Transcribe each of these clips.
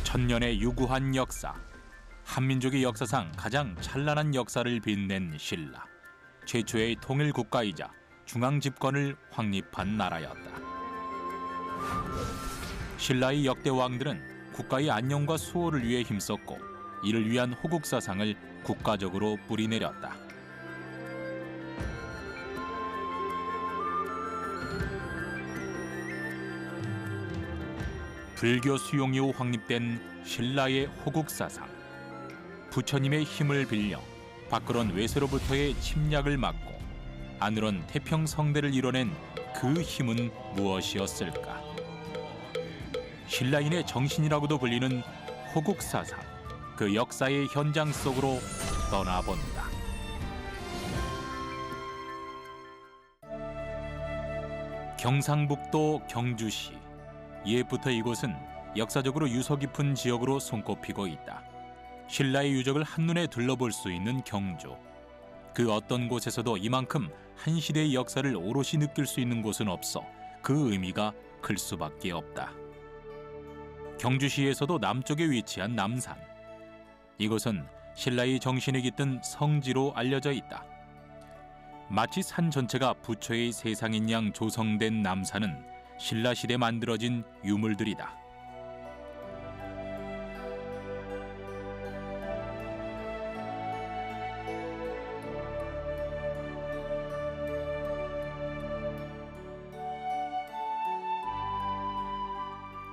천년의 유구한 역사, 한민족의 역사상 가장 찬란한 역사를 빛낸 신라. 최초의 통일 국가이자 중앙 집권을 확립한 나라였다. 신라의 역대 왕들은 국가의 안녕과 수호를 위해 힘썼고 이를 위한 호국사상을 국가적으로 뿌리내렸다. 불교 수용 이후 확립된 신라의 호국사상. 부처님의 힘을 빌려 밖으론 외세로부터의 침략을 막고 안으론 태평성대를 이뤄낸 그 힘은 무엇이었을까? 신라인의 정신이라고도 불리는 호국사상, 그 역사의 현장 속으로 떠나본다. 경상북도 경주시. 옛부터 이곳은 역사적으로 유서 깊은 지역으로 손꼽히고 있다. 신라의 유적을 한눈에 둘러볼 수 있는 경주. 그 어떤 곳에서도 이만큼 한 시대의 역사를 오롯이 느낄 수 있는 곳은 없어 그 의미가 클 수밖에 없다. 경주시에서도 남쪽에 위치한 남산. 이곳은 신라의 정신이 깃든 성지로 알려져 있다. 마치 산 전체가 부처의 세상인 양 조성된 남산은 신라시대 만들어진 유물들이다.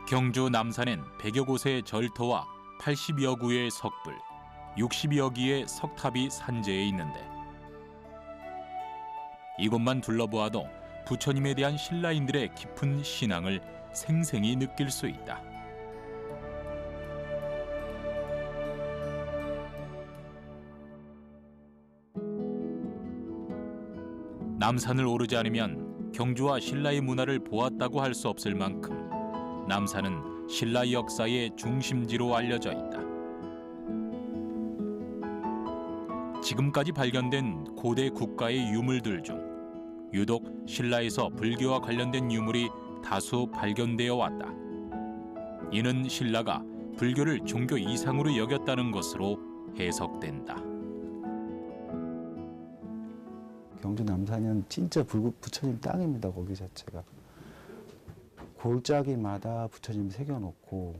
경주 남산엔 100여 곳의 절터와 80여 구의 석불, 60여 기의 석탑이 산재해 있는데 이곳만 둘러보아도 부처님에 대한 신라인들의 깊은 신앙을 생생히 느낄 수 있다. 남산을 오르지 않으면 경주와 신라의 문화를 보았다고 할 수 없을 만큼 남산은 신라 역사의 중심지로 알려져 있다. 지금까지 발견된 고대 국가의 유물들 중 유독 신라에서 불교와 관련된 유물이 다수 발견되어 왔다. 이는 신라가 불교를 종교 이상으로 여겼다는 것으로 해석된다. 경주 남산은 진짜 부처님 땅입니다. 거기 자체가. 골짜기마다 부처님 새겨놓고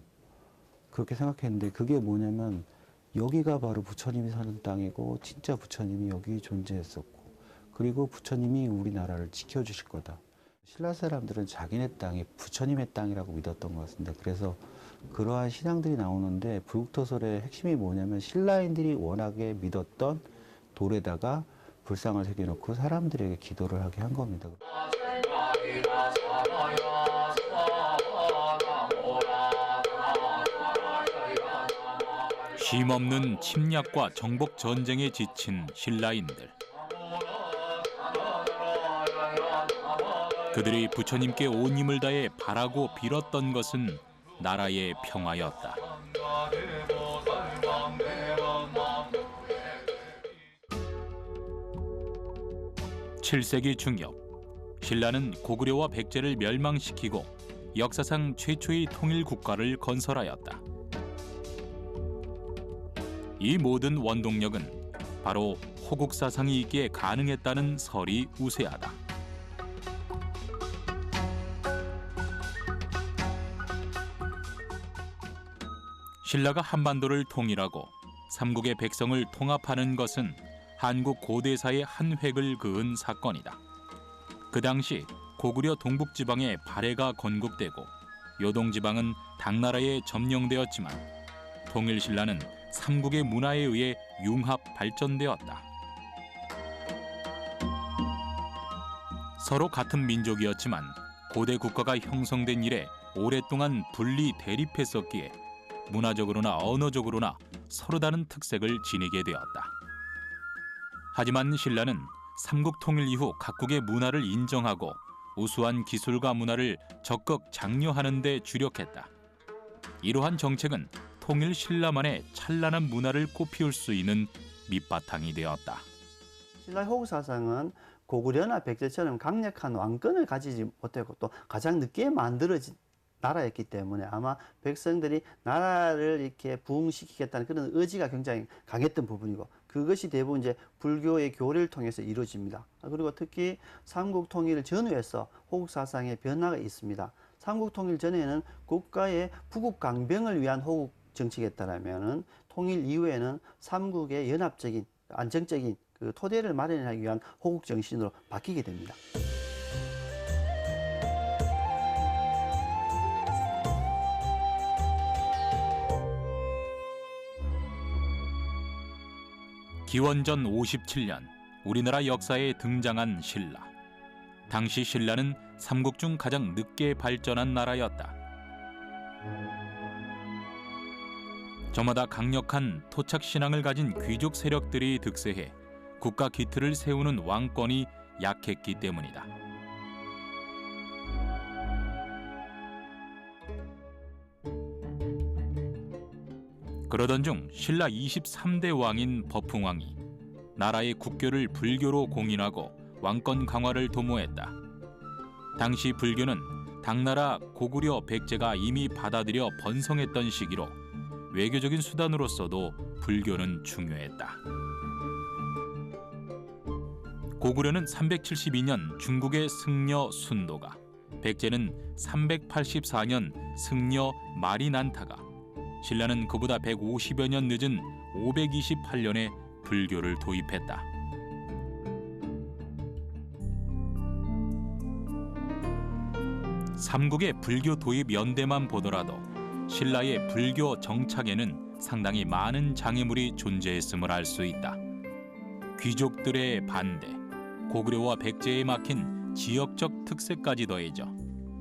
그렇게 생각했는데 그게 뭐냐면 여기가 바로 부처님이 사는 땅이고 진짜 부처님이 여기 존재했었고 그리고 부처님이 우리나라를 지켜주실 거다. 신라 사람들은 자기네 땅이 부처님의 땅이라고 믿었던 것 같습니다. 그래서 그러한 신앙들이 나오는데 불국토설의 핵심이 뭐냐면 신라인들이 워낙에 믿었던 돌에다가 불상을 새겨놓고 사람들에게 기도를 하게 한 겁니다. 쉼없는 침략과 정복 전쟁에 지친 신라인들. 그들이 부처님께 온 힘을 다해 바라고 빌었던 것은 나라의 평화였다. (7세기) 중엽, 신라는 고구려와 백제를 멸망시키고 역사상 최초의 통일 국가를 건설하였다. 이 모든 원동력은 바로 호국사상이 있기에 가능했다는 설이 우세하다. 신라가 한반도를 통일하고 삼국의 백성을 통합하는 것은 한국 고대사의 한 획을 그은 사건이다. 그 당시 고구려 동북지방에 발해가 건국되고 요동지방은 당나라에 점령되었지만 통일신라는 삼국의 문화에 의해 융합 발전되었다. 서로 같은 민족이었지만 고대 국가가 형성된 이래 오랫동안 분리 대립했었기에 문화적으로나 언어적으로나 서로 다른 특색을 지니게 되었다. 하지만 신라는 삼국 통일 이후 각국의 문화를 인정하고 우수한 기술과 문화를 적극 장려하는 데 주력했다. 이러한 정책은 통일 신라만의 찬란한 문화를 꽃피울 수 있는 밑바탕이 되었다. 신라의 호국사상은 고구려나 백제처럼 강력한 왕권을 가지지 못했고 또 가장 늦게 나라였기 때문에 아마 백성들이 나라를 이렇게 부흥시키겠다는 그런 의지가 굉장히 강했던 부분이고, 그것이 대부분 이제 불교의 교례를 통해서 이루어집니다. 그리고 특히 삼국 통일 전후에서 호국 사상의 변화가 있습니다. 삼국 통일 전에는 국가의 부국 강병을 위한 호국 정치겠다라면은 통일 이후에는 삼국의 연합적인 안정적인 그 토대를 마련하기 위한 호국 정신으로 바뀌게 됩니다. 기원전 57년 우리나라 역사에 등장한 신라. 당시 신라는 삼국 중 가장 늦게 발전한 나라였다. 저마다 강력한 토착 신앙을 가진 귀족 세력들이 득세해 국가 기틀을 세우는 왕권이 약했기 때문이다. 그러던 중 신라 23대 왕인 버풍왕이 나라의 국교를 불교로 공인하고 왕권 강화를 도모했다. 당시 불교는 당나라 고구려 백제가 이미 받아들여 번성했던 시기로 외교적인 수단으로서도 불교는 중요했다. 고구려는 372년 중국의 승려 순도가, 백제는 384년 승려 마리난타가, 신라는 그보다 150여 년 늦은 528년에 불교를 도입했다. 삼국의 불교 도입 연대만 보더라도 신라의 불교 정착에는 상당히 많은 장애물이 존재했음을 알 수 있다. 귀족들의 반대, 고구려와 백제에 막힌 지역적 특색까지 더해져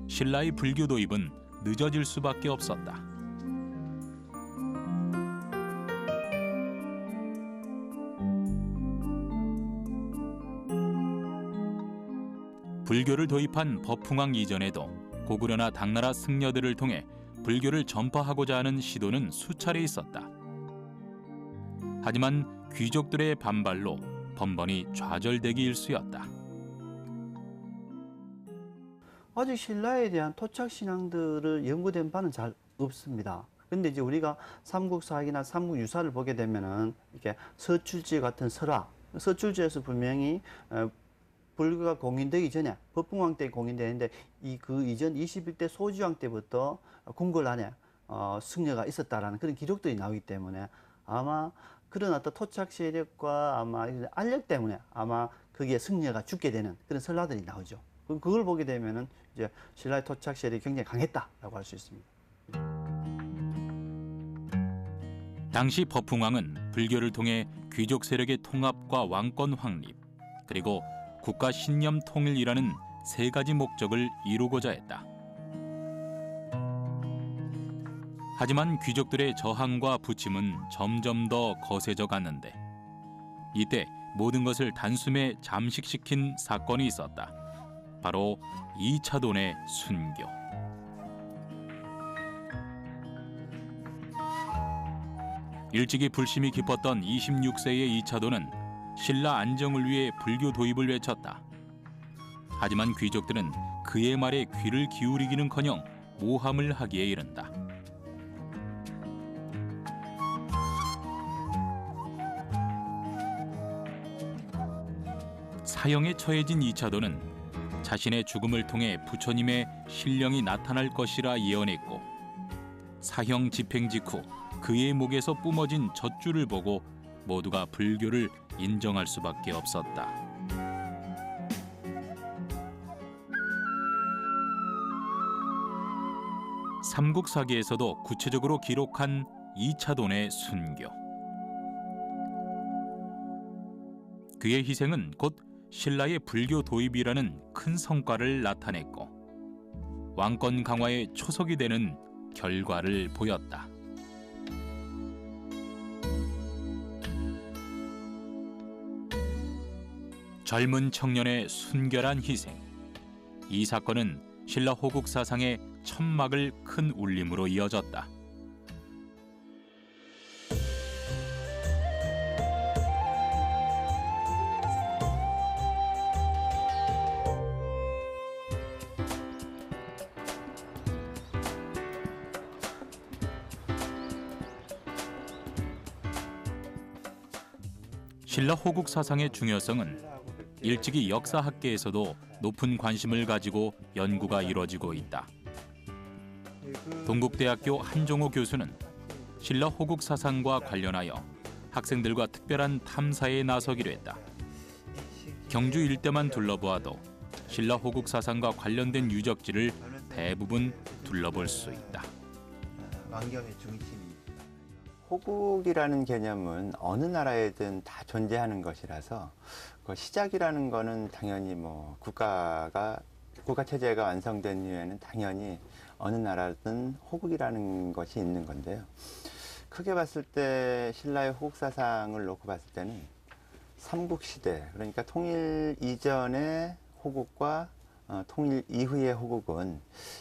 신라의 불교 도입은 늦어질 수밖에 없었다. 불교를 도입한 버풍왕 이전에도 고구려나 당나라 승려들을 통해 불교를 전파하고자 하는 시도는 수차례 있었다. 하지만 귀족들의 반발로 번번이 좌절되기 일쑤였다. 아직 신라에 대한 토착 신앙들을 연구된 바는 잘 없습니다. 근데 이제 우리가 삼국사학이나 삼국유사를 보게 되면은 이렇게 서출지 같은 설화, 서출지에서 분명히 불교가 공인되기 전에 버풍왕 때 공인되는데 그 이전 21대 소주왕 때부터 궁궐 안에 승려가 있었다라는 그런 기록들이 나오기 때문에 아마 그런 어떤 토착 세력과 아마 알력 때문에 아마 거기에 승려가 죽게 되는 그런 설화들이 나오죠. 그걸 보게 되면은 이제 신라의 토착 세력이 굉장히 강했다라고 할 수 있습니다. 당시 버풍왕은 불교를 통해 귀족 세력의 통합과 왕권 확립, 그리고 국가 신념 통일이라는 세 가지 목적을 이루고자 했다. 하지만 귀족들의 저항과 부침은 점점 더 거세져 갔는데 이때 모든 것을 단숨에 잠식시킨 사건이 있었다. 바로 이차돈의 순교. 일찍이 불심이 깊었던 26세의 이차돈은 신라 안정을 위해 불교 도입을 외쳤다. 하지만 귀족들은 그의 말에 귀를 기울이기는커녕 모함을 하기에 이른다. 사형에 처해진 이차돈은 자신의 죽음을 통해 부처님의 신령이 나타날 것이라 예언했고, 사형 집행 직후 그의 목에서 뿜어진 젖줄을 보고 모두가 불교를 인정할 수밖에 없었다. 삼국사기에서도 구체적으로 기록한 이차돈의 순교. 그의 희생은 곧 신라의 불교 도입이라는 큰 성과를 나타냈고 왕권 강화의 초석이 되는 결과를 보였다. 젊은 청년의 순결한 희생. 이 사건은 신라 호국 사상의 천막을 큰 울림으로 이어졌다. 신라 호국 사상의 중요성은 일찍이 역사학계에서도 높은 관심을 가지고 연구가 이루어지고 있다. 동국대학교 한종호 교수는 신라 호국 사상과 관련하여 학생들과 특별한 탐사에 나서기로 했다. 경주 일대만 둘러보아도 신라 호국 사상과 관련된 유적지를 대부분 둘러볼 수 있다. 왕경의 중심이. 호국이라는 개념은 어느 나라에든 다 존재하는 것이라서 그 시작이라는 거는 당연히 뭐 국가 체제가 완성된 이후에는 당연히 어느 나라든 호국이라는 것이 있는 건데요. 크게 봤을 때 신라의 호국 사상을 놓고 봤을 때는 삼국시대, 그러니까 통일 이전의 호국과 통일 이후의 호국은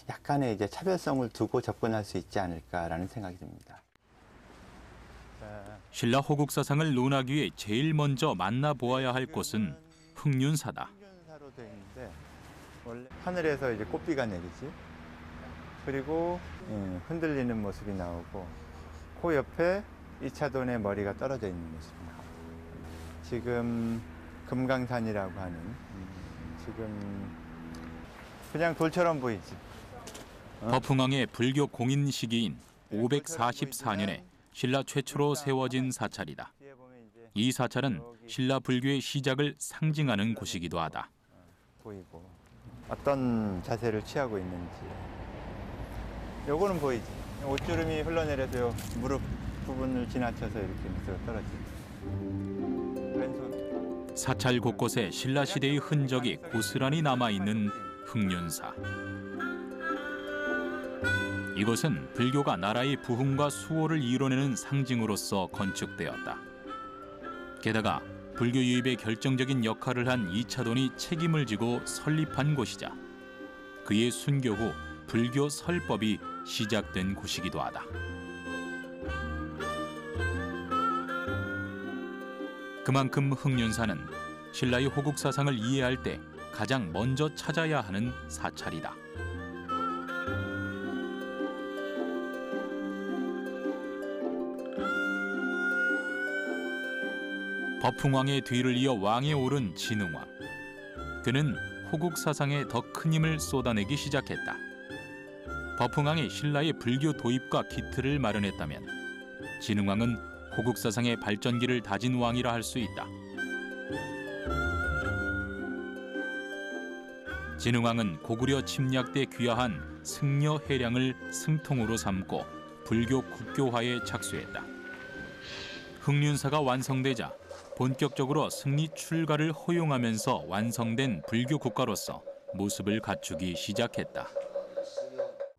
약간의 이제 차별성을 두고 접근할 수 있지 않을까라는 생각이 듭니다. 신라 호국 사상을 논하기 위해 제일 먼저 만나보아야 할 곳은 흑륜사다. 흑륜사로 되어 있는데 원래 하늘에서 이제 꽃비가 내리지. 그리고 흔들리는 모습이 나오고 그 옆에 이차돈의 머리가 떨어져 있는 모습이 나오고 지금 금강산이라고 하는 지금 그냥 돌처럼 보이지. 법흥왕의 불교 공인 시기인 544년에 신라 최초로 세워진 사찰이다. 이 사찰은 신라 불교의 시작을 상징하는 곳이기도 하다. 보이고 어떤 자세를 취하고 있는지 요거는 보이지. 옷주름이 흘러내려서 요 무릎 부분을 지나쳐서 이렇게 밑으로 떨어지고 왼손. 사찰 곳곳에 신라 시대의 흔적이 고스란히 남아있는 흑륜사. 이곳은 불교가 나라의 부흥과 수호를 이뤄내는 상징으로서 건축되었다. 게다가 불교 유입에 결정적인 역할을 한 이차돈이 책임을 지고 설립한 곳이자 그의 순교 후 불교 설법이 시작된 곳이기도 하다. 그만큼 흑륜사는 신라의 호국 사상을 이해할 때 가장 먼저 찾아야 하는 사찰이다. 법흥왕의 뒤를 이어 왕에 오른 진흥왕. 그는 호국 사상에 더 큰 힘을 쏟아내기 시작했다. 법흥왕이 신라의 불교 도입과 기틀을 마련했다면 진흥왕은 호국 사상의 발전기를 다진 왕이라 할 수 있다. 진흥왕은 고구려 침략 때 귀화한 승려 해량을 승통으로 삼고 불교 국교화에 착수했다. 흑륜사가 완성되자 본격적으로 승리 출가를 허용하면서 완성된 불교 국가로서 모습을 갖추기 시작했다.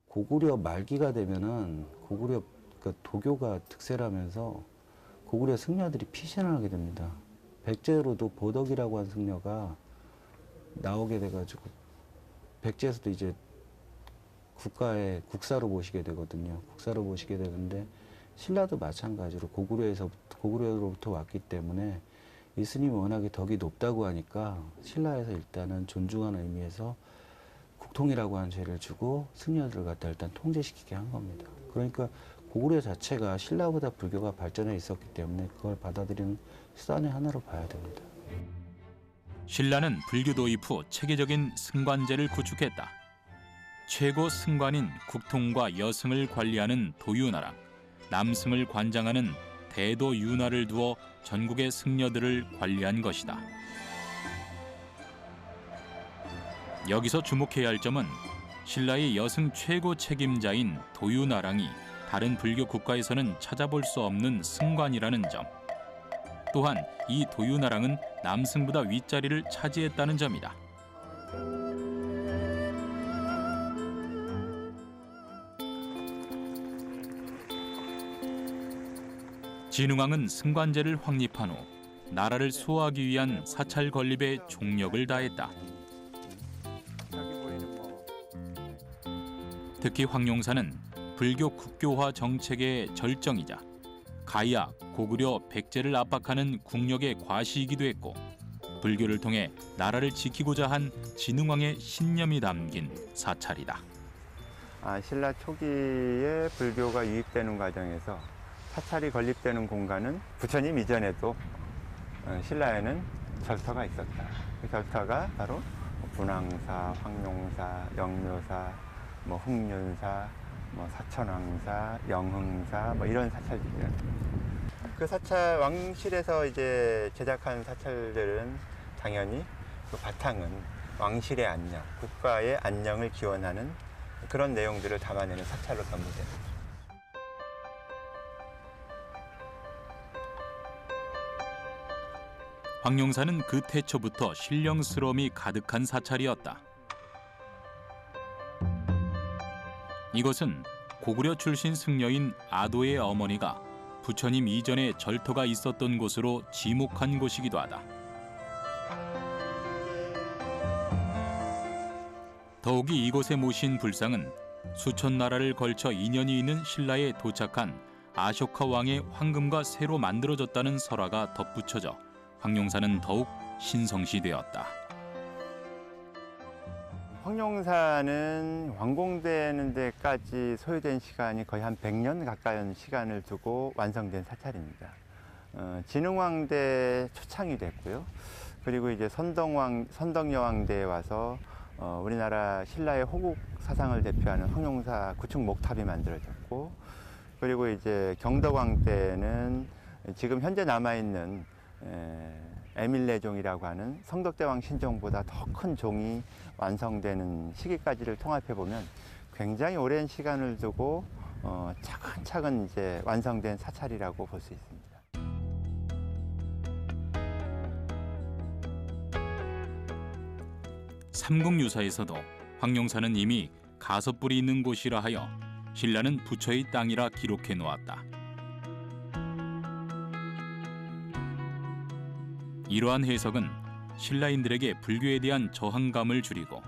고구려 말기가 되면은 고구려 그러니까 도교가 득세라면서 고구려 승려들이 피신을 하게 됩니다. 백제로도 보덕이라고 한 승려가 나오게 돼가지고 백제에서도 이제 국사로 모시게 되거든요. 국사로 모시게 되는데 신라도 마찬가지로 고구려로부터 왔기 때문에 이 스님이 워낙에 덕이 높다고 하니까 신라에서 일단은 존중하는 의미에서 국통이라고 하는 죄를 주고 승려들을 갖다 일단 통제시키게 한 겁니다. 그러니까 고구려 자체가 신라보다 불교가 발전해 있었기 때문에 그걸 받아들이는 수단의 하나로 봐야 됩니다. 신라는 불교 도입 후 체계적인 승관제를 구축했다. 최고 승관인 국통과 여승을 관리하는 도유나랑, 남승을 관장하는 대도유나를 두어 전국의 승려들을 관리한 것이다. 여기서 주목해야 할 점은 신라의 여승 최고 책임자인 도유나랑이 다른 불교 국가에서는 찾아볼 수 없는 승관이라는 점. 또한 이 도유나랑은 남승보다 윗자리를 차지했다는 점이다. 진흥왕은 승관제를 확립한 후 나라를 수호하기 위한 사찰 건립에 총력을 다했다. 특히 황룡사는 불교 국교화 정책의 절정이자 가야, 고구려, 백제를 압박하는 국력의 과시이기도 했고 불교를 통해 나라를 지키고자 한 진흥왕의 신념이 담긴 사찰이다. 신라 초기에 불교가 유입되는 과정에서 사찰이 건립되는 공간은 부처님 이전에도 신라에는 절터가 있었다. 그 절터가 바로 분황사, 황룡사, 영묘사, 흥륜사, 사천왕사, 영흥사 이런 사찰들이에요. 그 사찰 왕실에서 이제 제작한 사찰들은 당연히 그 바탕은 왕실의 안녕, 국가의 안녕을 기원하는 그런 내용들을 담아내는 사찰로 전무됩니다. 황룡사는 그 태초부터 신령스러움이 가득한 사찰이었다. 이것은 고구려 출신 승려인 아도의 어머니가 부처님 이전에 절터가 있었던 곳으로 지목한 곳이기도 하다. 더욱이 이곳에 모신 불상은 수천 나라를 걸쳐 인연이 있는 신라에 도착한 아쇼카 왕의 황금과 새로 만들어졌다는 설화가 덧붙여져 황룡사는 더욱 신성시되었다. 황룡사는 완공되는 데까지 소요된 시간이 거의 한 100년 가까운 시간을 두고 완성된 사찰입니다. 진흥왕 때 초창이 됐고요. 그리고 이제 선덕여왕 때에 와서 우리나라 신라의 호국 사상을 대표하는 황룡사 구축 목탑이 만들어졌고, 그리고 이제 경덕왕 때는 지금 현재 남아있는 에밀레종이라고 하는 성덕대왕 신종보다 더 큰 종이 완성되는 시기까지를 통합해 보면 굉장히 오랜 시간을 두고 차근차근 이제 완성된 사찰이라고 볼 수 있습니다. 삼국유사에서도 황룡사는 이미 가섭불이 있는 곳이라 하여 신라는 부처의 땅이라 기록해 놓았다. 이러한 해석은 신라인들에게 불교에 대한 저항감을 줄이고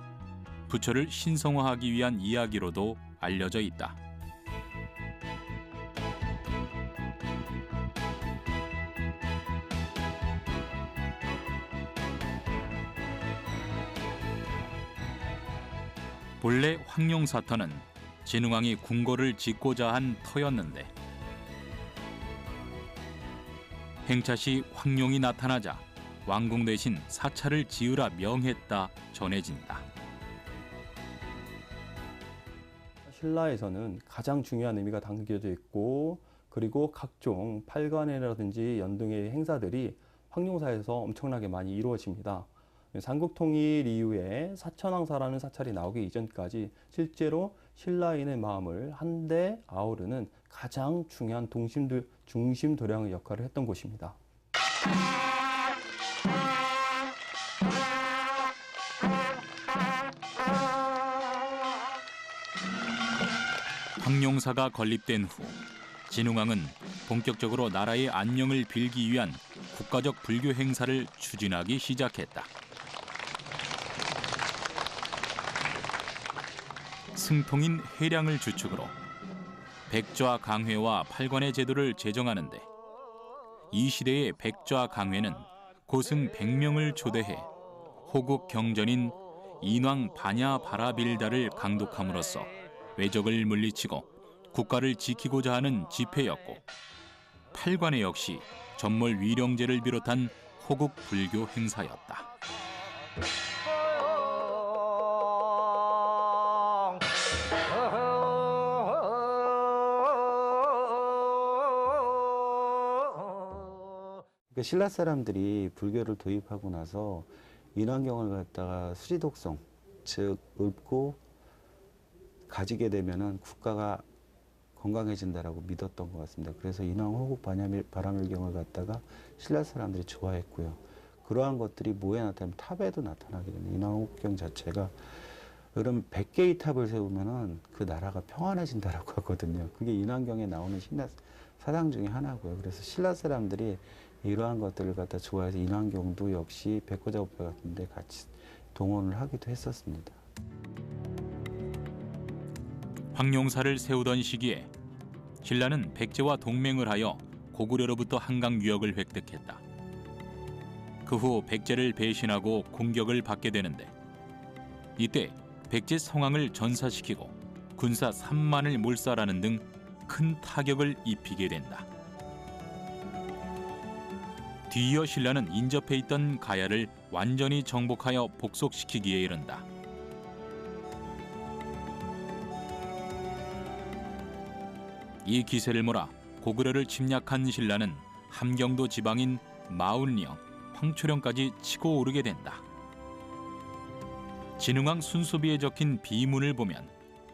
부처를 신성화하기 위한 이야기로도 알려져 있다. 본래 황룡사터는 진흥왕이 궁궐을 짓고자 한 터였는데 행차시 황룡이 나타나자 왕궁 대신 사찰을 지으라 명했다 전해진다. 신라에서는 가장 중요한 의미가 담겨져 있고, 그리고 각종 팔관회라든지 연등의 행사들이 황룡사에서 엄청나게 많이 이루어집니다. 삼국통일 이후에 사천왕사라는 사찰이 나오기 이전까지 실제로 신라인의 마음을 한데 아우르는 가장 중요한 중심 도량의 역할을 했던 곳입니다. 황룡사가 건립된 후 진흥왕은 본격적으로 나라의 안녕을 빌기 위한 국가적 불교 행사를 추진하기 시작했다. 승통인 회량을 주축으로 백좌 강회와 팔관의 제도를 제정하는데 이 시대의 백좌 강회는 고승 100명을 초대해 호국 경전인 인왕 바냐 바라빌다를 강독함으로써 외적을 물리치고 국가를 지키고자 하는 집회였고, 팔관회 역시 전몰 위령제를 비롯한 호국 불교 행사였다. 신라 사람들이 불교를 도입하고 나서 인왕경을 갖다가 수지독성, 즉 읊고 가지게 되면은 국가가 건강해진다라고 믿었던 것 같습니다. 그래서 인왕 호국 바라밀경을 갖다가 신라 사람들이 좋아했고요. 그러한 것들이 뭐에 나타나면 탑에도 나타나게 됩니다. 인왕 호국경 자체가 그럼 100개의 탑을 세우면은 그 나라가 평안해진다라고 하거든요. 그게 인왕경에 나오는 신라 사상 중에 하나고요. 그래서 신라 사람들이 이러한 것들을 갖다 좋아해서 인왕경도 역시 백호작업회 같은 데 같이 동원을 하기도 했었습니다. 황룡사를 세우던 시기에 신라는 백제와 동맹을 하여 고구려로부터 한강 유역을 획득했다. 그 후 백제를 배신하고 공격을 받게 되는데 이때 백제 성왕을 전사시키고 군사 3만을 몰살하는 등 큰 타격을 입히게 된다. 뒤이어 신라는 인접해 있던 가야를 완전히 정복하여 복속시키기에 이른다. 이 기세를 몰아 고구려를 침략한 신라는 함경도 지방인 마운령, 황초령까지 치고 오르게 된다. 진흥왕 순수비에 적힌 비문을 보면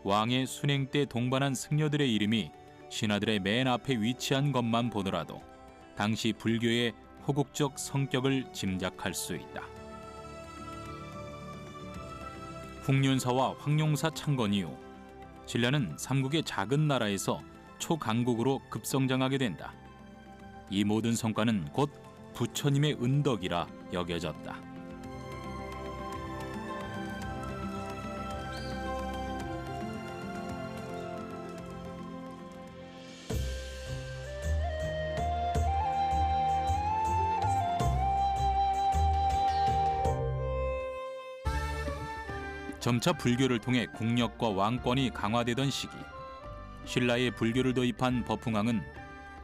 왕의 순행 때 동반한 승려들의 이름이 신하들의 맨 앞에 위치한 것만 보더라도 당시 불교의 호국적 성격을 짐작할 수 있다. 흉륜사와 황룡사 창건 이후 신라는 삼국의 작은 나라에서 초강국으로 급성장하게 된다. 이 모든 성과는 곧 부처님의 은덕이라 여겨졌다. 점차 불교를 통해 국력과 왕권이 강화되던 시기, 신라에 불교를 도입한 버풍왕은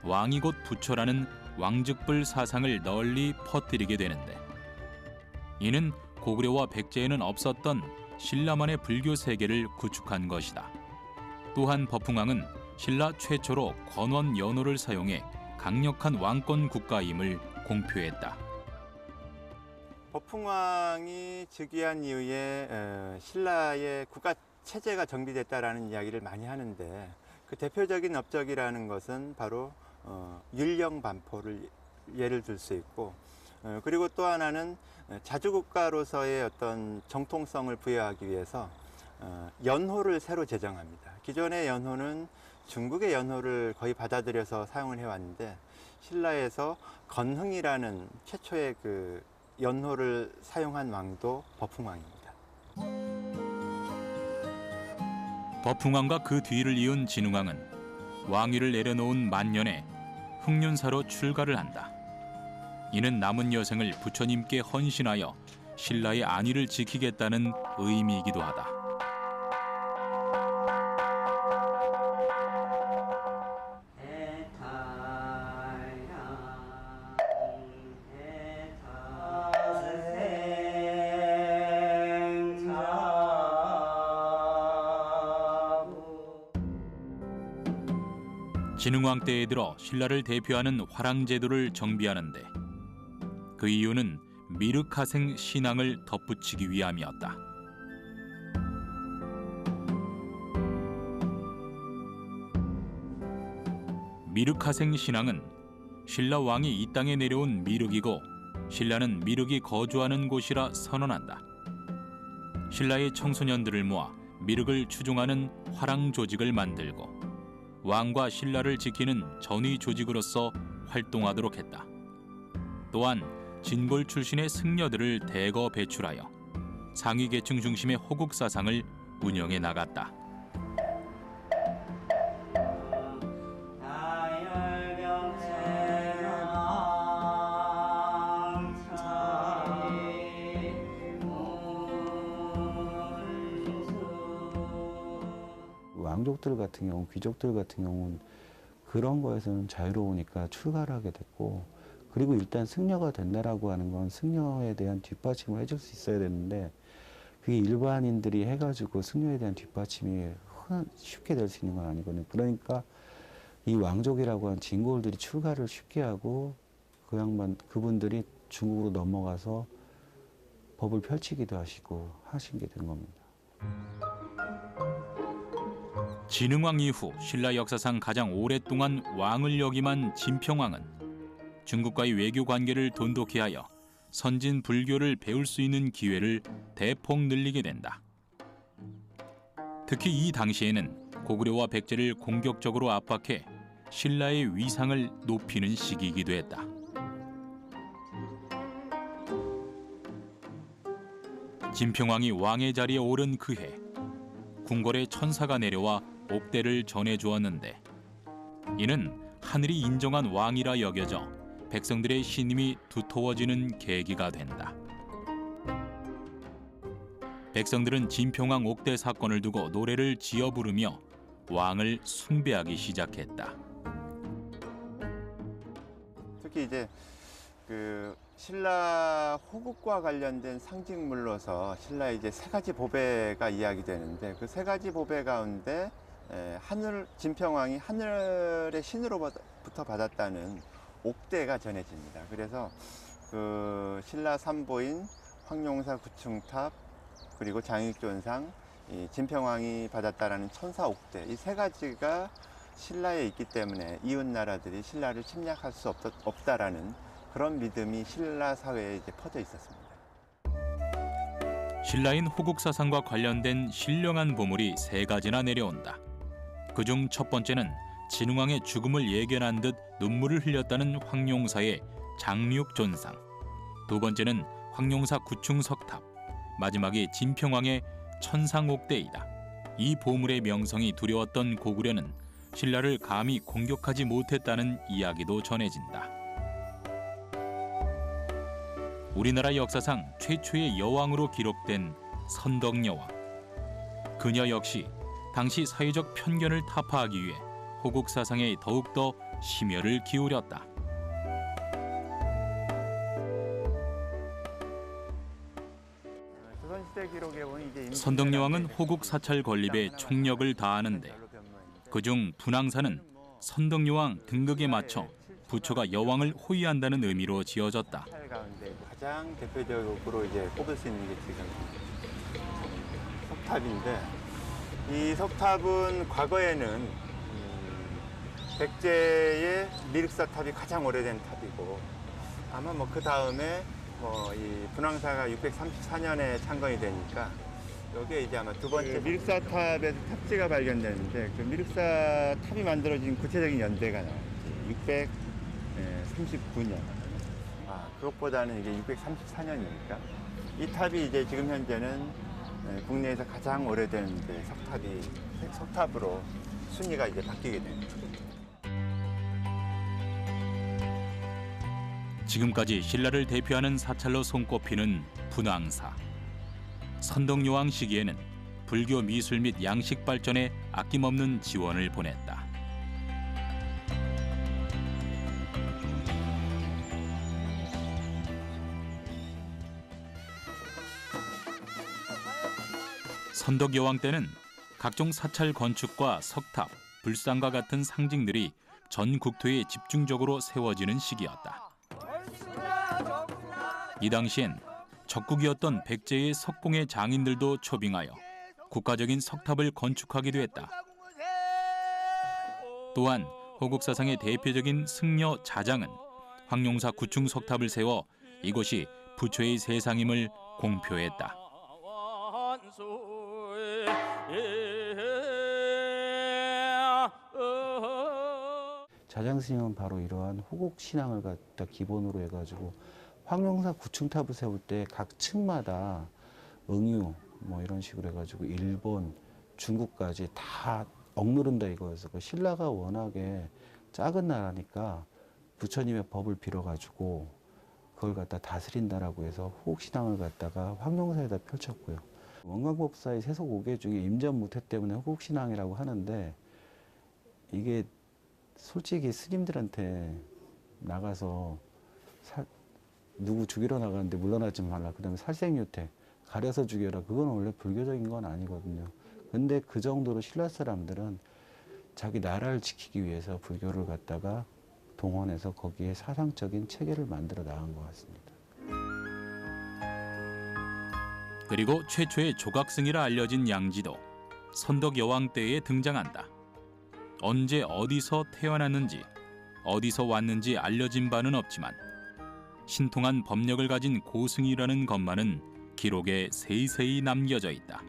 왕이 곧 부처라는 왕즉불 사상을 널리 퍼뜨리게 되는데, 이는 고구려와 백제에는 없었던 신라만의 불교 세계를 구축한 것이다. 또한 버풍왕은 신라 최초로 권원 연호를 사용해 강력한 왕권 국가임을 공표했다. 버풍왕이 즉위한 이후에 신라의 국가 체제가 정비됐다라는 이야기를 많이 하는데, 그 대표적인 업적이라는 것은 바로 율령 반포를 예를 들 수 있고, 그리고 또 하나는 자주국가로서의 어떤 정통성을 부여하기 위해서 연호를 새로 제정합니다. 기존의 연호는 중국의 연호를 거의 받아들여서 사용을 해왔는데, 신라에서 건흥이라는 최초의 그 연호를 사용한 왕도 버풍왕입니다. 버풍왕과 그 뒤를 이은 진흥왕은 왕위를 내려놓은 만년에 흉륜사로 출가를 한다. 이는 남은 여생을 부처님께 헌신하여 신라의 안위를 지키겠다는 의미이기도 하다. 진흥왕 때에 들어 신라를 대표하는 화랑제도를 정비하는데, 그 이유는 미륵하생 신앙을 덧붙이기 위함이었다. 미륵하생 신앙은 신라 왕이 이 땅에 내려온 미륵이고 신라는 미륵이 거주하는 곳이라 선언한다. 신라의 청소년들을 모아 미륵을 추종하는 화랑 조직을 만들고 왕과 신라를 지키는 전위 조직으로서 활동하도록 했다. 또한 진골 출신의 승려들을 대거 배출하여 상위 계층 중심의 호국 사상을 운영해 나갔다. 왕족들 같은 경우, 귀족들 같은 경우는 그런 거에서는 자유로우니까 출가를 하게 됐고, 그리고 일단 승려가 된다라고 하는 건 승려에 대한 뒷받침을 해줄 수 있어야 되는데, 그게 일반인들이 해가지고 승려에 대한 뒷받침이 쉽게 될 수 있는 건 아니거든요. 그러니까 이 왕족이라고 한 진골들이 출가를 쉽게 하고 그분들이 중국으로 넘어가서 법을 펼치기도 하시고 하신 게 된 겁니다. 진흥왕 이후 신라 역사상 가장 오랫동안 왕을 역임한 진평왕은 중국과의 외교 관계를 돈독히 하여 선진 불교를 배울 수 있는 기회를 대폭 늘리게 된다. 특히 이 당시에는 고구려와 백제를 공격적으로 압박해 신라의 위상을 높이는 시기이기도 했다. 진평왕이 왕의 자리에 오른 그해, 궁궐에 천사가 내려와 옥대를 전해주었는데, 이는 하늘이 인정한 왕이라 여겨져 백성들의 신임이 두터워지는 계기가 된다. 백성들은 진평왕 옥대 사건을 두고 노래를 지어 부르며 왕을 숭배하기 시작했다. 특히 이제 그 신라 호국과 관련된 상징물로서 신라의 이제 세 가지 보배가 이야기되는데 그 세 가지 보배 가운데 하늘 진평왕이 하늘의 신으로부터 받았다는 옥대가 전해집니다. 그래서 그 신라 삼보인 황룡사 구층탑 그리고 장익존상 이 진평왕이 받았다라는 천사옥대 이 세 가지가 신라에 있기 때문에 이웃 나라들이 신라를 침략할 수 없다라는 그런 믿음이 신라 사회에 이제 퍼져 있었습니다. 신라인 호국 사상과 관련된 신령한 보물이 세 가지나 내려온다. 그중 첫 번째는 진흥왕의 죽음을 예견한 듯 눈물을 흘렸다는 황룡사의 장육존상. 두 번째는 황룡사 구충석탑. 마지막이 진평왕의 천상옥대이다. 이 보물의 명성이 두려웠던 고구려는 신라를 감히 공격하지 못했다는 이야기도 전해진다. 우리나라 역사상 최초의 여왕으로 기록된 선덕여왕. 그녀 역시 당시 사회적 편견을 타파하기 위해 호국 사상에 더욱더 심혈을 기울였다. 조선시대 기록에 보면 이제 선덕여왕은 호국 사찰 건립에 총력을 다하는데 그중 분황사는 선덕여왕 등극에 맞춰 부처가 여왕을 호위한다는 의미로 지어졌다. 사찰 가운데 가장 대표적으로 이제 꼽을 수 있는 게 지금 석탑인데 이 석탑은 과거에는 백제의 미륵사탑이 가장 오래된 탑이고 아마 뭐 그 다음에 뭐 이 분황사가 634년에 창건이 되니까 여기에 이제 아마 두 번째 미륵사탑에서 탑지가 발견되는데 그 미륵사탑이 만들어진 구체적인 연대가 나와요. 639년. 그것보다는 이게 634년이니까 이 탑이 이제 지금 현재는 국내에서 가장 오래된 이제 석탑으로 순위가 이제 바뀌게 됩니다. 지금까지 신라를 대표하는 사찰로 손꼽히는 분황사. 선덕여왕 시기에는 불교 미술 및 양식 발전에 아낌없는 지원을 보냈다. 선덕여왕 때는 각종 사찰 건축과 석탑, 불상과 같은 상징들이 전 국토에 집중적으로 세워지는 시기였다. 이 당시엔 적국이었던 백제의 석공의 장인들도 초빙하여 국가적인 석탑을 건축하기도 했다. 또한 호국 사상의 대표적인 승려 자장은 황룡사 구충석탑을 세워 이곳이 부처의 세상임을 공표했다. 자장스님은 바로 이러한 호국 신앙을 갖다 기본으로 해가지고 황룡사 구층탑을 세울 때 각 층마다 응유 뭐 이런 식으로 해가지고 일본, 중국까지 다 억누른다 이거였어. 그 신라가 워낙에 작은 나라니까 부처님의 법을 빌어가지고 그걸 갖다 다스린다라고 해서 호국 신앙을 갖다가 황룡사에다 펼쳤고요. 원광법사의 세속 5개 중에 임전무태 때문에 호국 신앙이라고 하는데 이게 솔직히 스님들한테 나가서 누구 죽이러 나가는데 물러나지 말라. 그다음에 살생유태, 가려서 죽여라. 그건 원래 불교적인 건 아니거든요. 근데 그 정도로 신라 사람들은 자기 나라를 지키기 위해서 불교를 갖다가 동원해서 거기에 사상적인 체계를 만들어 나간 것 같습니다. 그리고 최초의 조각승이라 알려진 양지도 선덕여왕 때에 등장한다. 언제 어디서 태어났는지 어디서 왔는지 알려진 바는 없지만 신통한 법력을 가진 고승이라는 것만은 기록에 세세히 남겨져 있다.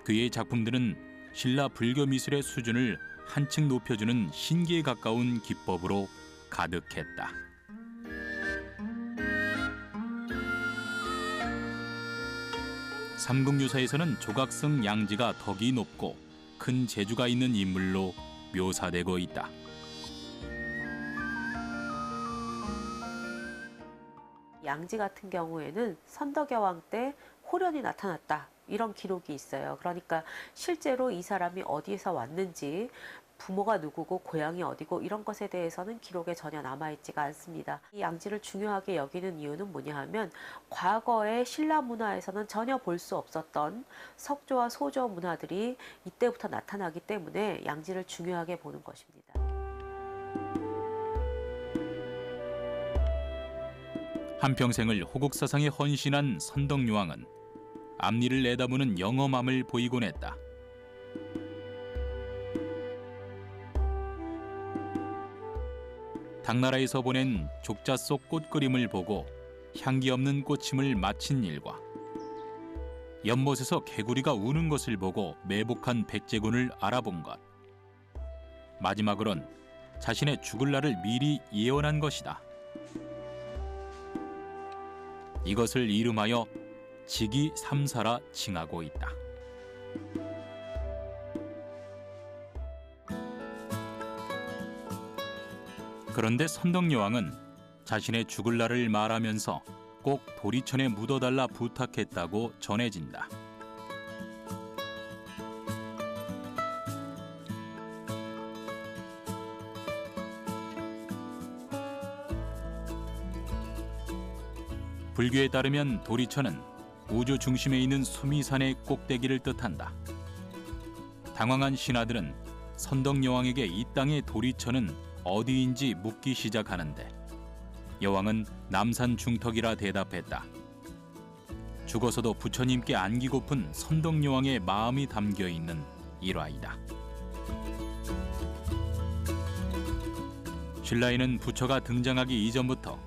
그의 작품들은 신라 불교 미술의 수준을 한층 높여주는 신기에 가까운 기법으로 가득했다. 삼국유사에서는 조각승 양지가 덕이 높고 큰 재주가 있는 인물로 묘사되고 있다. 양지 같은 경우에는 선덕여왕 때 호련이 나타났다. 이런 기록이 있어요. 그러니까 실제로 이 사람이 어디에서 왔는지 부모가 누구고 고향이 어디고 이런 것에 대해서는 기록에 전혀 남아있지가 않습니다. 이 양지를 중요하게 여기는 이유는 뭐냐 하면 과거의 신라 문화에서는 전혀 볼 수 없었던 석조와 소조 문화들이 이때부터 나타나기 때문에 양지를 중요하게 보는 것입니다. 한평생을 호국사상에 헌신한 선덕여왕은 앞니를 내다보는 영험함을 보이곤 했다. 당나라에서 보낸 족자 속 꽃그림을 보고 향기 없는 꽃임을 마친 일과 연못에서 개구리가 우는 것을 보고 매복한 백제군을 알아본 것, 마지막으론 자신의 죽을 날을 미리 예언한 것이다. 이것을 이름하여 직위삼사라 칭하고 있다. 그런데 선덕여왕은 자신의 죽을 날을 말하면서 꼭 도리천에 묻어달라 부탁했다고 전해진다. 불교에 따르면 도리천은 우주 중심에 있는 수미산의 꼭대기를 뜻한다. 당황한 신하들은 선덕여왕에게 이 땅의 도리천은 어디인지 묻기 시작하는데 여왕은 남산 중턱이라 대답했다. 죽어서도 부처님께 안기고픈 선덕여왕의 마음이 담겨 있는 일화이다. 신라에는 부처가 등장하기 이전부터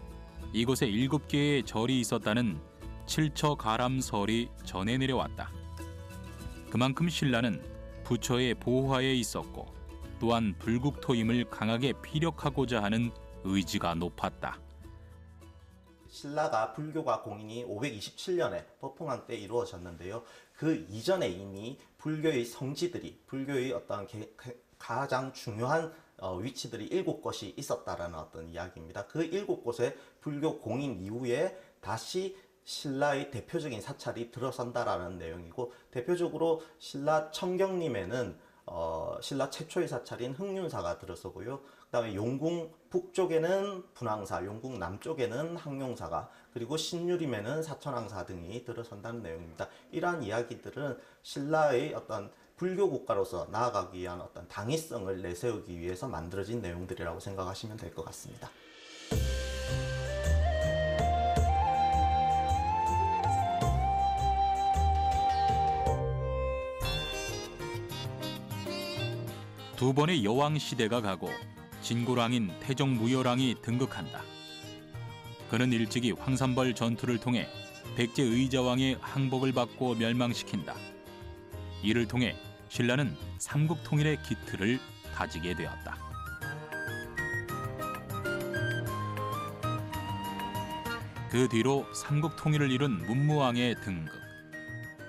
이곳에 7개의 절이 있었다는 칠처가람설이 전해 내려왔다. 그만큼 신라는 부처의 보호하에 있었고 또한 불국토임을 강하게 피력하고자 하는 의지가 높았다. 신라가 불교가 공인이 527년에 법흥왕 때 이루어졌는데요. 그 이전에 이미 불교의 성지들이, 불교의 어떤 가장 중요한 위치들이 7곳이 있었다라는 어떤 이야기입니다. 그 7곳에 불교 공인 이후에 다시 신라의 대표적인 사찰이 들어선다라는 내용이고, 대표적으로 신라 청경림에는 신라 최초의 사찰인 흥륜사가 들어서고요. 그 다음에 용궁 북쪽에는 분황사, 용궁 남쪽에는 항룡사가, 그리고 신유림에는 사천왕사 등이 들어선다는 내용입니다. 이러한 이야기들은 신라의 어떤 불교 국가로서 나아가기 위한 어떤 당위성을 내세우기 위해서 만들어진 내용들이라고 생각하시면 될 것 같습니다. 두 번의 여왕 시대가 가고 진골왕인 태종무열왕이 등극한다. 그는 일찍이 황산벌 전투를 통해 백제 의자왕의 항복을 받고 멸망시킨다. 이를 통해 신라는 삼국통일의 기틀을 다지게 되었다. 그 뒤로 삼국통일을 이룬 문무왕의 등극.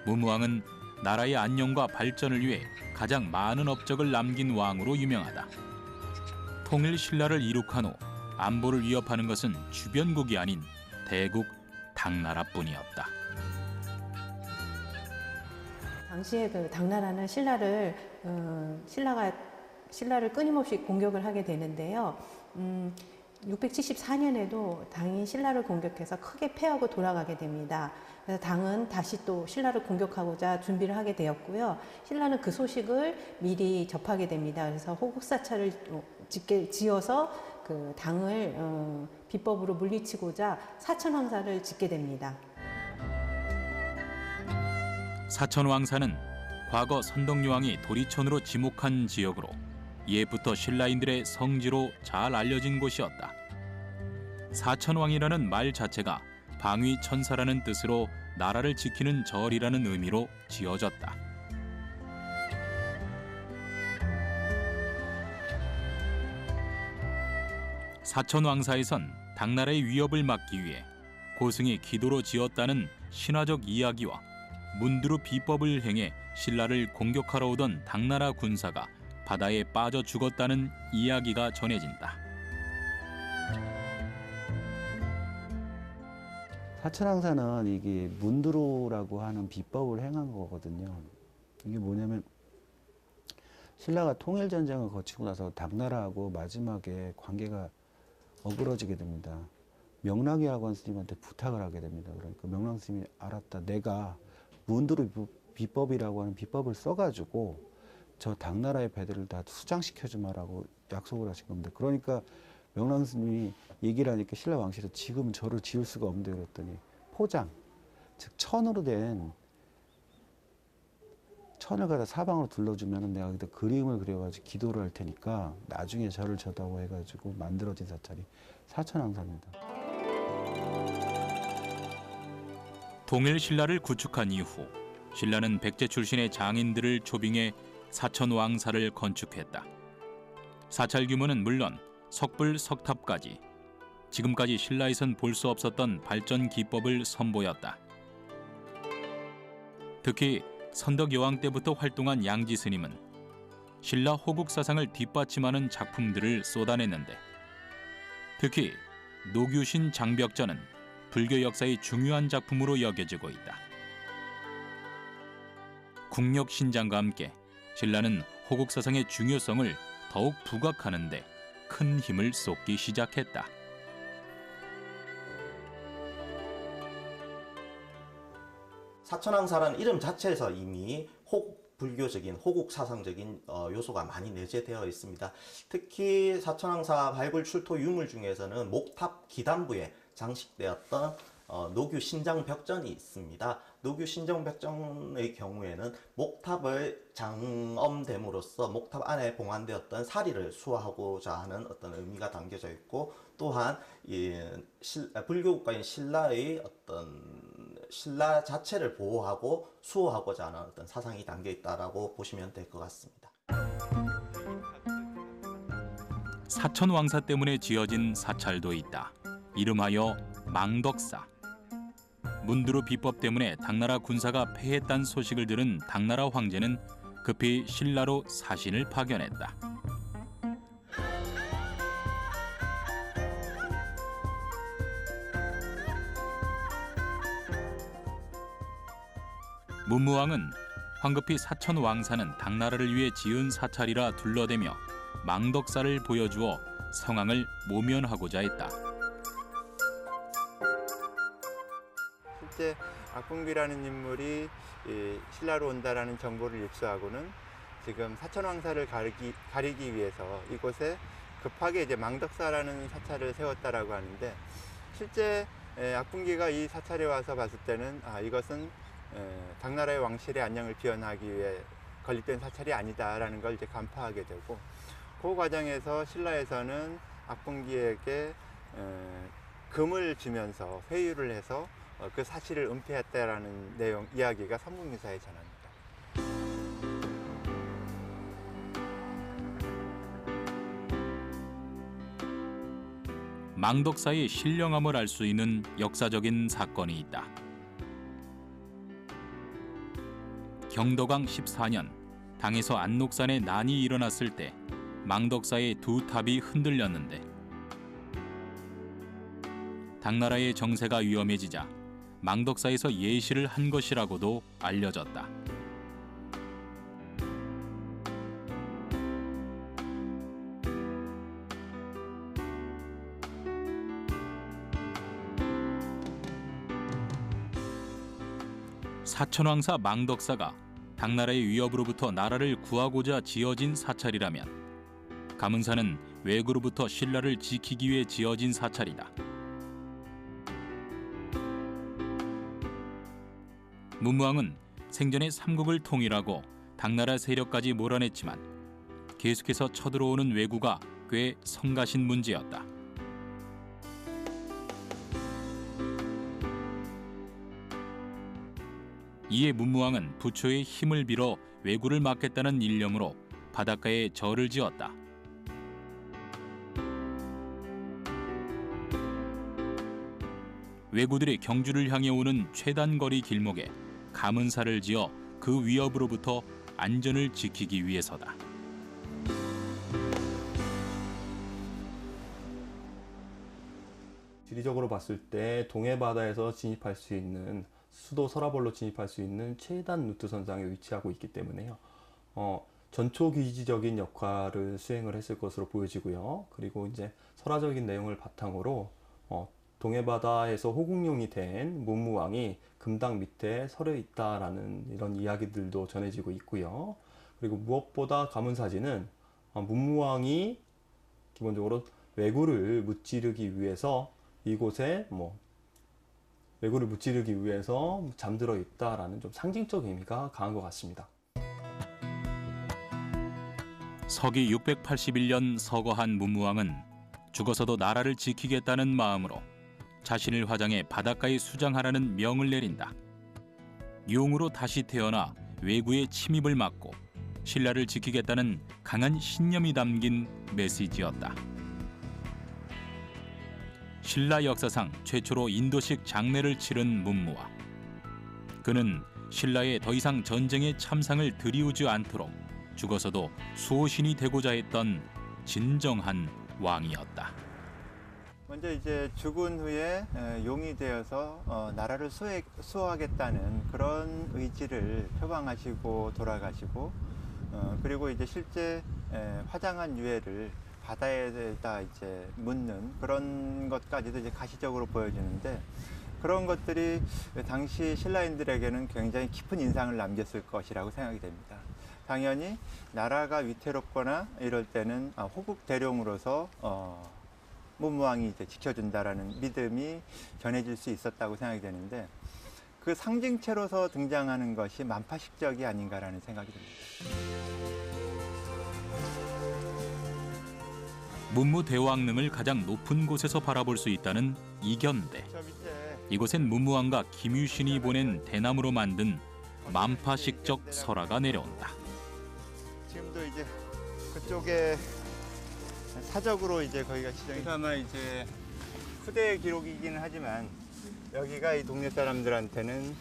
문무왕은 나라의 안녕과 발전을 위해 가장 많은 업적을 남긴 왕으로 유명하다. 통일 신라를 이룩한 후 안보를 위협하는 것은 주변국이 아닌 대국 당나라뿐이었다. 당시에 그 당나라는 신라를 끊임없이 공격을 하게 되는데요. 674년에도 당이 신라를 공격해서 크게 패하고 돌아가게 됩니다. 그래서 당은 다시 또 신라를 공격하고자 준비를 하게 되었고요. 신라는 그 소식을 미리 접하게 됩니다. 그래서 호국사찰을 지어서 그 당을 비법으로 물리치고자 사천왕사를 짓게 됩니다. 사천왕사는 과거 선덕여왕이 도리천으로 지목한 지역으로 예부터 신라인들의 성지로 잘 알려진 곳이었다. 사천왕이라는 말 자체가 방위천사라는 뜻으로 나라를 지키는 절이라는 의미로 지어졌다. 사천왕사에선 당나라의 위협을 막기 위해 고승이 기도로 지었다는 신화적 이야기와 문두루 비법을 행해 신라를 공격하러 오던 당나라 군사가 바다에 빠져 죽었다는 이야기가 전해진다. 사천왕사는 이게 문두루라고 하는 비법을 행한 거거든요. 이게 뭐냐면 신라가 통일전쟁을 거치고 나서 당나라하고 마지막에 관계가 어그러지게 됩니다. 명랑이 학원 스님한테 부탁을 하게 됩니다. 그러니까 명랑 스님이 알았다. 내가 문두루 비법이라고 하는 비법을 써가지고 저 당나라의 배들을 다 수장시켜주마라고 약속을 하신 겁니다. 그러니까 명랑 스님이 얘기를 하니까 신라 왕실에서 지금 저를 지울 수가 없는데 그랬더니 포장, 즉 천으로 된 천을 갖다 사방으로 둘러주면 내가 그때 그림을 그려가지고 기도를 할 테니까 나중에 저를 져다오 해가지고 만들어진 사찰이 사천왕사입니다. 통일 신라를 구축한 이후 신라는 백제 출신의 장인들을 초빙해 사천왕사를 건축했다. 사찰 규모는 물론 석불 석탑까지 지금까지 신라에선 볼 수 없었던 발전 기법을 선보였다. 특히 선덕 여왕 때부터 활동한 양지 스님은 신라 호국 사상을 뒷받침하는 작품들을 쏟아냈는데 특히 노규신 장벽전은 불교 역사의 중요한 작품으로 여겨지고 있다. 국력 신장과 함께 신라는 호국 사상의 중요성을 더욱 부각하는 데 큰 힘을 쏟기 시작했다. 사천왕사라는 이름 자체에서 이미 불교적인 호국 사상적인 요소가 많이 내재되어 있습니다. 특히 사천왕사 발굴 출토 유물 중에서는 목탑 기단부에 장식되었던 노규 신장벽전이 있습니다. 노규 신장벽전의 경우에는 목탑을 장엄됨으로써 목탑 안에 봉안되었던 사리를 수호하고자 하는 어떤 의미가 담겨져 있고 또한 불교국가인 신라의 신라 자체를 보호하고 수호하고자 하는 어떤 사상이 담겨 있다라고 보시면 될 것 같습니다. 사천왕사 때문에 지어진 사찰도 있다. 이름하여 망덕사. 문두루 비법 때문에 당나라 군사가 패했다는 소식을 들은 당나라 황제는 급히 신라로 사신을 파견했다. 문무왕은 황급히 사천왕사는 당나라를 위해 지은 사찰이라 둘러대며 망덕사를 보여주어 성황을 모면하고자 했다. 실제 악봉비라는 인물이 신라로 온다라는 정보를 입수하고는 지금 사천왕사를 가리기 위해서 이곳에 급하게 이제 망덕사라는 사찰을 세웠다라고 하는데 실제 악봉기가 이 사찰에 와서 봤을 때는 이것은 당나라의 왕실의 안녕을 비원하기 위해 건립된 사찰이 아니다라는 걸 이제 간파하게 되고 그 과정에서 신라에서는 악봉기에게 금을 주면서 회유를 해서 그 사실을 은폐했다라는 내용 이야기가 삼국유사에 전합니다. 망덕사의 신령함을 알 수 있는 역사적인 사건이 있다. 경덕왕 14년 당에서 안록산에 난이 일어났을 때 망덕사의 두 탑이 흔들렸는데 당나라의 정세가 위험해지자 망덕사에서 예시를 한 것이라고도 알려졌다. 사천왕사 망덕사가 당나라의 위협으로부터 나라를 구하고자 지어진 사찰이라면 가문사는 외구로부터 신라를 지키기 위해 지어진 사찰이다. 문무왕은 생전에 삼국을 통일하고 당나라 세력까지 몰아냈지만 계속해서 쳐들어오는 왜구가 꽤 성가신 문제였다. 이에 문무왕은 부처의 힘을 빌어 왜구를 막겠다는 일념으로 바닷가에 절을 지었다. 왜구들이 경주를 향해 오는 최단거리 길목에 가문사를 지어 그 위협으로부터 안전을 지키기 위해서다. 지리적으로 봤을 때 동해 바다에서 진입할 수 있는 수도 서라벌로 진입할 수 있는 최단 루트 선상에 위치하고 있기 때문에요. 전초기지적인 역할을 수행을 했을 것으로 보여지고요. 그리고 이제 설화적인 내용을 바탕으로 동해바다에서 호국용이 된 문무왕이 금당 밑에 서려 있다라는 이런 이야기들도 전해지고 있고요. 그리고 무엇보다 가문사지는 문무왕이 기본적으로 왜구를 무찌르기 위해서 이곳에 왜구를 무찌르기 위해서 잠들어 있다라는 좀 상징적 의미가 강한 것 같습니다. 서기 681년 서거한 문무왕은 죽어서도 나라를 지키겠다는 마음으로 자신을 화장해 바닷가에 수장하라는 명을 내린다. 용으로 다시 태어나 왜구의 침입을 막고 신라를 지키겠다는 강한 신념이 담긴 메시지였다. 신라 역사상 최초로 인도식 장례를 치른 문무왕. 그는 신라에 더 이상 전쟁의 참상을 들이우지 않도록 죽어서도 수호신이 되고자 했던 진정한 왕이었다. 먼저 이제 죽은 후에 용이 되어서 나라를 수호하겠다는 그런 의지를 표방하시고 돌아가시고, 그리고 이제 실제 화장한 유해를 바다에다 이제 묻는 그런 것까지도 이제 가시적으로 보여지는데, 그런 것들이 당시 신라인들에게는 굉장히 깊은 인상을 남겼을 것이라고 생각이 됩니다. 당연히 나라가 위태롭거나 이럴 때는 호국 대령으로서 문무왕이 이제 지켜준다라는 믿음이 전해질 수 있었다고 생각이 되는데, 그 상징체로서 등장하는 것이 만파식적이 아닌가라는 생각이 듭니다. 문무대왕릉을 가장 높은 곳에서 바라볼 수 있다는 이견대. 이곳엔 문무왕과 김유신이 보낸 대나무로 만든 만파식적 설화가 내려온다. 지금도 이제 그쪽에 사적으로 이제 거기가 지정이, 아마 이제 후대의 기록이기는 하지만 여기가 이 동네 사람들한테는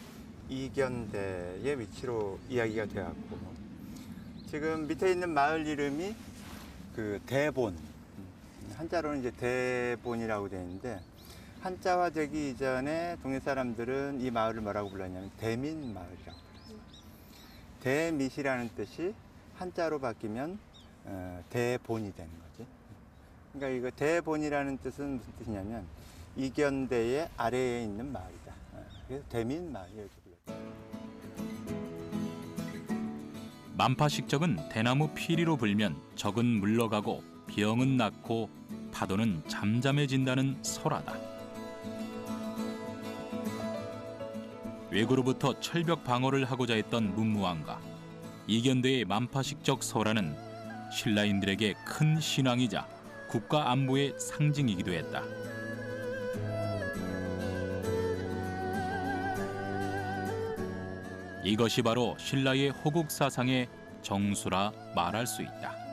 이견대의 위치로 이야기가 되었고, 지금 밑에 있는 마을 이름이 그 대본, 한자로는 이제 대본이라고 되어 있는데, 한자화 되기 이전에 동네 사람들은 이 마을을 뭐라고 불렀냐면 대민 마을이라고 불렀어요. 대mit이라는 뜻이 한자로 바뀌면 대본이 되는 거지. 그러니까 이거 대본이라는 뜻은 무슨 뜻이냐면 이견대의 아래에 있는 마을이다. 그래서 대민 마을 이렇게 불렀어요. 만파식적은 대나무 피리로 불면 적은 물러가고 병은 낫고 파도는 잠잠해진다는 설화다. 왜구로부터 철벽 방어를 하고자 했던 문무왕과 이견대의 만파식적 설화는 신라인들에게 큰 신앙이자 국가 안보의 상징이기도 했다. 이것이 바로 신라의 호국 사상의 정수라 말할 수 있다.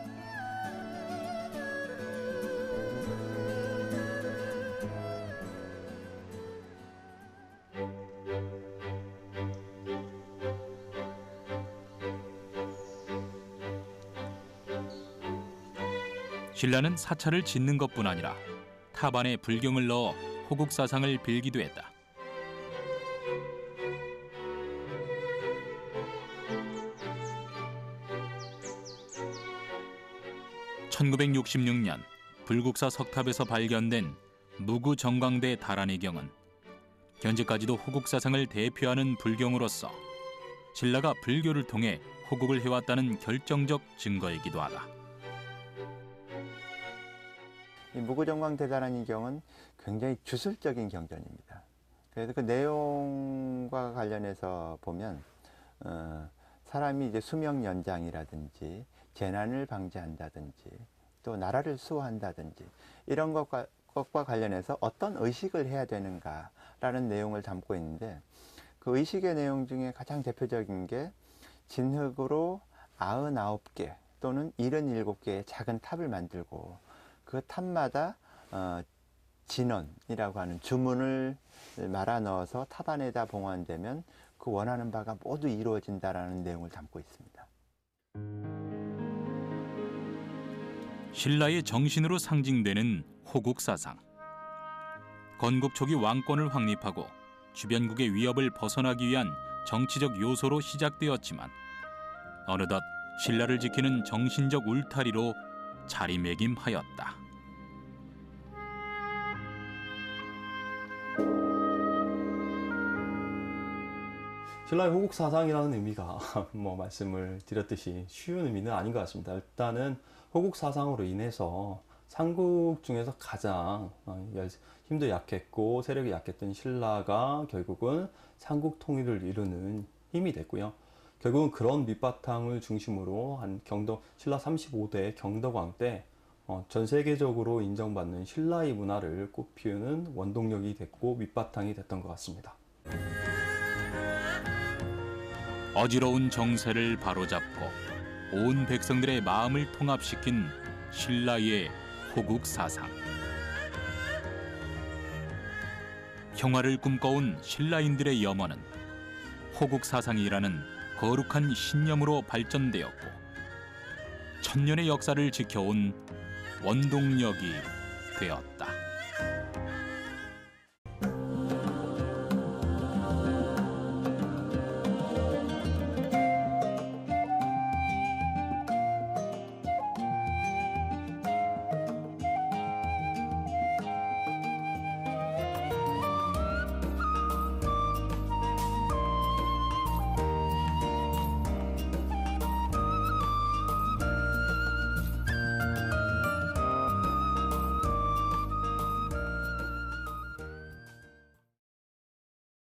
신라는 사찰을 짓는 것뿐 아니라 탑 안에 불경을 넣어 호국 사상을 빌기도 했다. (1966년) 불국사 석탑에서 발견된 무구정광대 다란이경은 현재까지도 호국 사상을 대표하는 불경으로서 신라가 불교를 통해 호국을 해왔다는 결정적 증거이기도 하다. 이 무구정광대다란이 경은 굉장히 주술적인 경전입니다. 그래서 그 내용과 관련해서 보면 사람이 이제 수명 연장이라든지 재난을 방지한다든지 또 나라를 수호한다든지 이런 것과 관련해서 어떤 의식을 해야 되는가라는 내용을 담고 있는데, 그 의식의 내용 중에 가장 대표적인 게 진흙으로 99개 또는 77개의 작은 탑을 만들고 그 탑마다 진언이라고 하는 주문을 말아 넣어서 탑 안에다 봉헌되면 그 원하는 바가 모두 이루어진다라는 내용을 담고 있습니다. 신라의 정신으로 상징되는 호국 사상. 건국 초기 왕권을 확립하고 주변국의 위협을 벗어나기 위한 정치적 요소로 시작되었지만 어느덧 신라를 지키는 정신적 울타리로 자리매김하였다. 신라의 호국 사상이라는 의미가 뭐 말씀을 드렸듯이 쉬운 의미는 아닌 것 같습니다. 일단은 호국 사상으로 인해서 삼국 중에서 가장 힘도 약했고 세력이 약했던 신라가 결국은 삼국 통일을 이루는 힘이 됐고요. 결국은 그런 밑바탕을 중심으로 한 신라 35대 경덕왕 때 전 세계적으로 인정받는 신라의 문화를 꽃피우는 원동력이 됐고 밑바탕이 됐던 것 같습니다. 어지러운 정세를 바로잡고 온 백성들의 마음을 통합시킨 신라의 호국 사상. 평화를 꿈꿔온 신라인들의 염원은 호국 사상이라는 거룩한 신념으로 발전되었고 천년의 역사를 지켜온 원동력이 되었다.